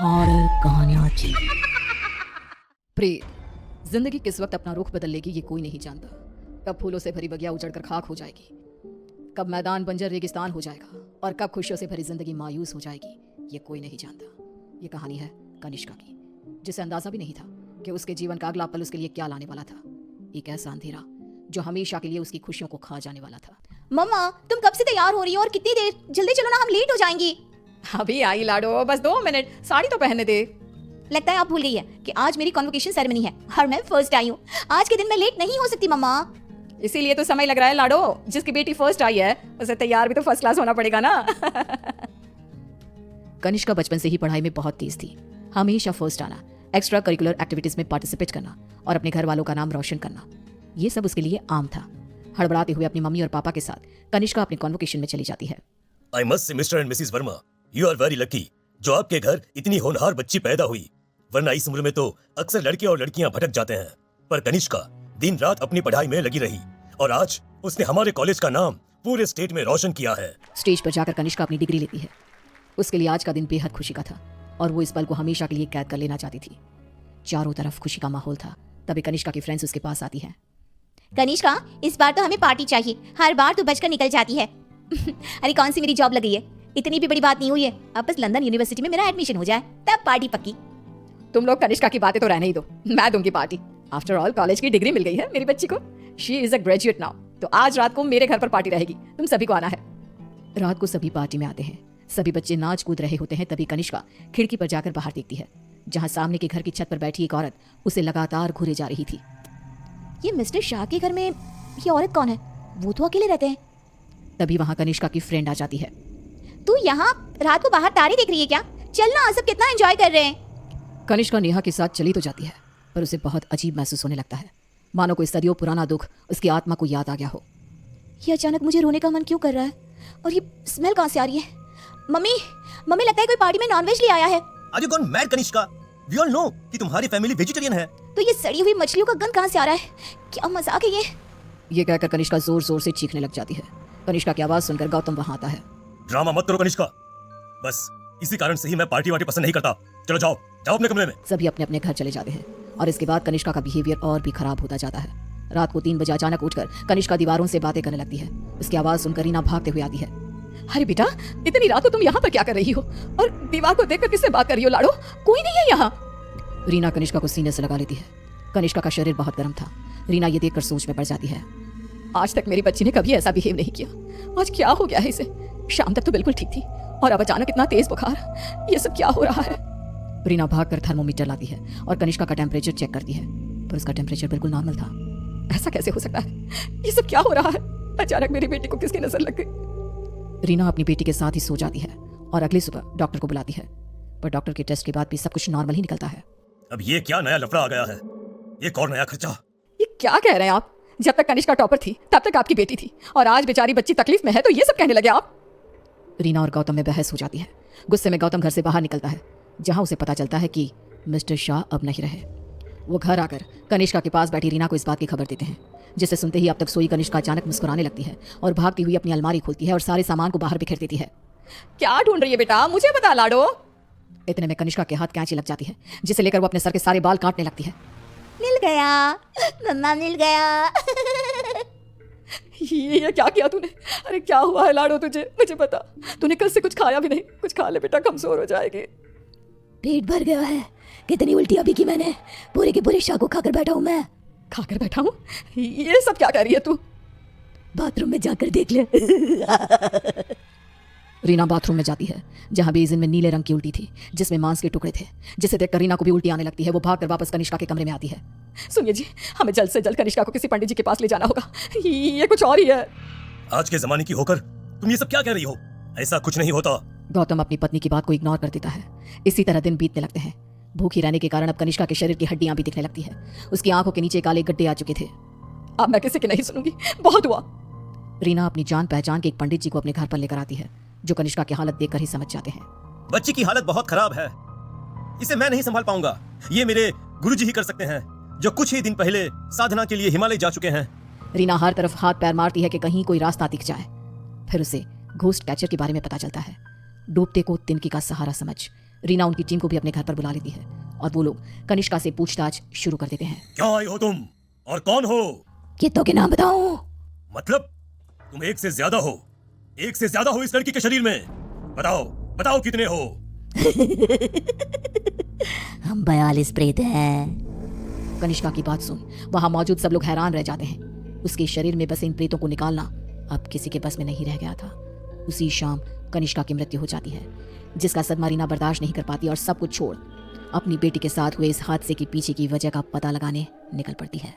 Horror कहानियां थी। प्रेत, जिंदगी किस वक्त अपना रुख बदल लेगी ये कोई नहीं जानता। कब फूलों से भरी बगिया उजड़कर खाक हो जाएगी, कब मैदान बंजर रेगिस्तान हो जाएगा और कब खुशियों से भरी जिंदगी मायूस हो जाएगी ये कोई नहीं जानता। ये कहानी है कनिष्का की, जिसे अंदाजा भी नहीं था कि उसके जीवन का अगला पल उसके लिए क्या लाने वाला था। एक ऐसा अंधेरा जो हमेशा के लिए उसकी खुशियों को खा जाने वाला था। मम्मा, तुम कब से तैयार हो रही हो और कितनी देर? जल्दी चलो ना, हम लेट हो जाएंगी। अभी आई लाडो, बस 2 मिनट, साड़ी तो पहनने दे। लगता है आप भूल गई है कि आज मेरी कॉन्वोकेशन सेरेमनी है और मैं फर्स्ट आई हूँ। आज के दिन मैं लेट नहीं हो सकती मम्मा। इसीलिए तो समय लग रहा है लाडो। जिसकी बेटी फर्स्ट आई है उसे तैयार भी तो फर्स्ट क्लास होना पड़ेगा ना। कनिष्का बचपन से ही पढ़ाई में बहुत तेज थी। हमेशा फर्स्ट आना, एक्स्ट्रा करिकुलर एक्टिविटीज में पार्टिसिपेट करना और अपने घर वालों का नाम रोशन करना, ये सब उसके लिए आम था। हड़बड़ाते हुए अपनी मम्मी और पापा के साथ कनिष्का अपने कॉन्वोकेशन में चली जाती है। I must say, Mr. and Mrs. Verma, you are very lucky जो आपके घर इतनी होनहार बच्ची पैदा हुई, वरना इस उम्र में तो अक्सर लड़के और लड़कियां भटक जाते हैं। पर कनिष्का दिन रात अपनी पढ़ाई में लगी रही और आज उसने हमारे कॉलेज का नाम पूरे स्टेट में रोशन किया है। स्टेज पर जाकर कनिष्का अपनी डिग्री लेती है। उसके लिए आज का दिन बेहद खुशी का था और वो इस पल को हमेशा के लिए कैद कर लेना चाहती थी। चारों तरफ खुशी का माहौल था। तभी कनिष्का की फ्रेंड्स उसके पास आती है। कनिष्का, इस बार तो हमें पार्टी चाहिए। हर बार तू बचकर निकल जाती है। अरे कौन सी मेरी जॉब लग गई है, इतनी भी बड़ी बात नहीं हुई है। अब बस लंदन यूनिवर्सिटी में मेरा एडमिशन हो जाए तब पार्टी पक्की। तुम लोग कनिष्का की बातें तो रहने ही दो, मैं दूंगी पार्टी। आफ्टर ऑल कॉलेज की डिग्री मिल गई है मेरी बच्ची को। She is a graduate now. तो आज रात को मेरे घर पर पार्टी रहेगी, तुम सभी को आना है। रात को सभी पार्टी में आते हैं। सभी बच्चे नाच कूद रहे होते हैं। तभी कनिष्का खिड़की पर जाकर बाहर देखती है, जहां सामने के घर की छत पर बैठी एक औरत उसे लगातार घूरे जा रही थी। ये मिस्टर शाह के घर में ये औरत कौन है? वो तो अकेले रहते हैं। तभी वहां कनिष्का की फ्रेंड आ जाती है। तू यहाँ रात को बाहर तारे देख रही है क्या? चल ना, सब कितना एंजॉय कर रहे हैं। कनिष्का नेहा के साथ चली तो जाती है, पर उसे बहुत अजीब महसूस होने लगता है, मानो कोई सदियों पुराना दुख उसकी आत्मा को याद आ गया हो। ये अचानक मुझे रोने का मन क्यों कर रहा है? और ये स्मेल कहाँ से आ रही है? मम्मी लगता है कोई पार्टी में नॉनवेज ले आया है। Are you gone mad, Kanishka? We all know कि तुम्हारी फैमिली वेजिटेरियन है। तो ये सड़ी हुई मछलियों का गंध कहाँ से आ रहा है? क्या मजाक है ये? ये कहकर कनिष्का जोर जोर से चीखने लग जाती है। कनिष्का की आवाज सुनकर गौतम वहां आता है। ड्रामा मत करो कनिष्का, बस इसी कारण से ही मैं पार्टी वार्टी पसंद नहीं करता। चलो जाओ अपने कमरे में। सभी अपने अपने घर चले जाते हैं और इसके बाद कनिष्का का बिहेवियर और भी खराब होता जाता है। रात को 3 बजे अचानक उठकर कनिष्का दीवारों से बातें करने लगती है। उसकी आवाज सुनकर रीना भागते हुए आती है। अरे बेटा, इतनी रात को तुम यहाँ पर क्या कर रही हो? और दीवार को देखकर किससे बात कर रही हो लाडो? कोई नहीं है यहाँ। रीना कनिष्का को सीने से लगा लेती है। कनिष्का का शरीर बहुत गर्म था। रीना ये देखकर सोच में पड़ जाती है। आज तक मेरी बच्ची ने कभी ऐसा बिहेव नहीं किया। आज क्या हो गया है इसे? शाम तक तो बिल्कुल ठीक थी और अब अचानक इतना तेज बुखार। ये सब क्या हो रहा है? रीना भागकर थर्मोमीटर लाती है और कनिष्का का टेम्परेचर चेक करती है, पर उसका टेम्परेचर बिल्कुल नॉर्मल था। ऐसा कैसे हो सकता है? ये सब क्या हो रहा है? अचानक मेरी बेटी को किसकी नजर लग गई? रीना अपनी बेटी के साथ ही सो जाती है और अगली सुबह डॉक्टर को बुलाती है, पर डॉक्टर के टेस्ट के बाद भी सब कुछ नॉर्मल ही निकलता है। अब ये क्या नया लफड़ा आ गया है? एक और नया खर्चा। ये क्या कह रहे हैं आप? जब तक कनिष्का टॉपर थी तब तक आपकी बेटी थी और आज बेचारी बच्ची तकलीफ में है तो ये सब कहने लगे आप? रीना और गौतम में बहस हो जाती है। गुस्से में गौतम घर से बाहर निकलता है, जहां उसे पता चलता है कि मिस्टर शाह अब नहीं रहे। वो घर आकर कनिष्का के पास बैठी रीना को इस बात की खबर देते हैं, जिसे सुनते ही अब तक सोई कनिष्का अचानक मुस्कुराने लगती है और भागती हुई अपनी अलमारी खोलती है और सारे सामान को बाहर बिखेर देती है। क्या ढूंढ रही है बेटा, मुझे बता लाडो। इतने में कनिष्का के हाथ कैंची लग जाती है, जिसे लेकर वो अपने सर के सारे बाल काटने लगती है। मिल गया मम्मा, मिल गया। ये क्या किया तूने? अरे क्या हुआ है लाडो तुझे? मुझे बता। तूने कल से कुछ खाया भी नहीं। कुछ खा ले बेटा, कमजोर हो जाएगी। पेट भर गया है। कितनी उल्टियां भी की मैंने। पूरे के पूरे शाह को खाकर बैठा हूं मैं। खाकर बैठा हूँ? ये सब क्या कर रही है तू? बाथरूम में जाकर देख ले। रीना बाथरूम में जाती है, जहां बेसिन में नीले रंग की उल्टी थी, जिसमें मांस के टुकड़े थे, जिसे देखकर रीना को भी उल्टी आने लगती है। वो भागकर वापस कनिष्का के कमरे में आती है। सुनिए जी, हमें जल्द से जल्द कनिष्का को किसी पंडित जी के पास ले जाना होगा। ये कुछ और ही है। आज के जमाने की होकर तुम ये सब क्या कह रही हो? ऐसा कुछ नहीं होता। गौतम अपनी पत्नी की बात को इग्नोर कर देता है। इसी तरह दिन बीतने लगते हैं। भूखी रहने के कारण अब कनिष्का के शरीर की हड्डियां भी दिखने लगती है। उसकी आंखों के नीचे काले गड्ढे आ चुके थे। अब मैं किसी की नहीं सुनूंगी, बहुत हुआ। रीना अपनी जान पहचान के एक पंडित जी को अपने घर पर लेकर आती है, जो कनिष्का की हालत देखकर ही समझ जाते हैं। बच्ची की हालत बहुत खराब है, इसे मैं नहीं संभाल पाऊंगा। ये मेरे गुरुजी ही कर सकते हैं, जो कुछ ही दिन पहले साधना के लिए हिमालय जा चुके हैं। रीना हर तरफ हाथ पैर मारती है कि कहीं कोई रास्ता दिख जाए। फिर उसे घोस्ट कैचर के बारे में पता चलता है। डूबते को तिनकी का सहारा समझ रीना उनकी टीम को भी अपने घर पर बुला लेती है और वो लोग कनिष्का से पूछताछ शुरू कर देते हैं। क्या आई हो तुम और कौन हो? कितनों के नाम बताऊं? मतलब तुम एक से ज्यादा हो इस लड़की के शरीर में। बताओ बताओ कितने हो? हम 42 प्रेत हैं। कनिष्का की बात सुन वहां मौजूद सब लोग हैरान रह जाते हैं। उसके शरीर में बसे इन प्रेतों को निकालना अब किसी के बस में नहीं रह गया था। उसी शाम कनिष्का की मृत्यु हो जाती है, जिसका सदमा रीना बर्दाश्त नहीं कर पाती और सब कुछ छोड़ अपनी बेटी के साथ हुए इस हादसे के पीछे की वजह का पता लगाने निकल पड़ती है।